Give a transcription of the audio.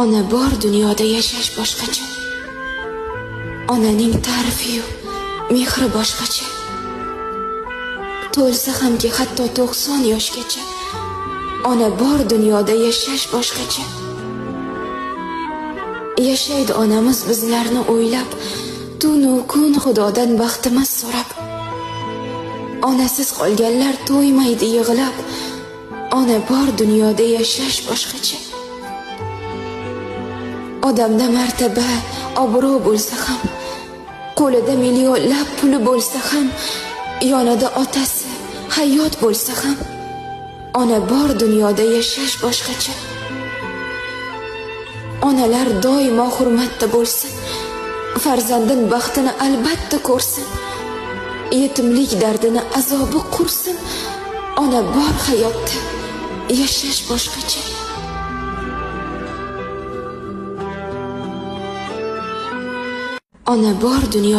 Ona bor dunyoda yashash boshqacha. Onaning ta'rifi-yu mehri boshqacha. To'lsa hamki hatto 90 yoshgacha. Ona bor dunyoda yashash boshqacha. Yashaydi onamiz bizlarni o'ylab, tunu kun Xudodan baxtimiz so'rab. Onasiz qolganlar to'ymaydi yig'lab. Ona bor dunyoda yashash boshqacha. Odamda martaba, obro' bo'lsa ham, qo'lida millionlab puli bo'lsa ham, yonida otasi, hayot bo'lsa ham, ona bor dunyoda yashash boshqacha. Onalar doimo hurmatda bo'lsin, farzandin baxtini albatta ko'rsin, yetimlik dardini azobi qursin. Ona bor hayotda yashash boshqacha. Ona bor dunyoda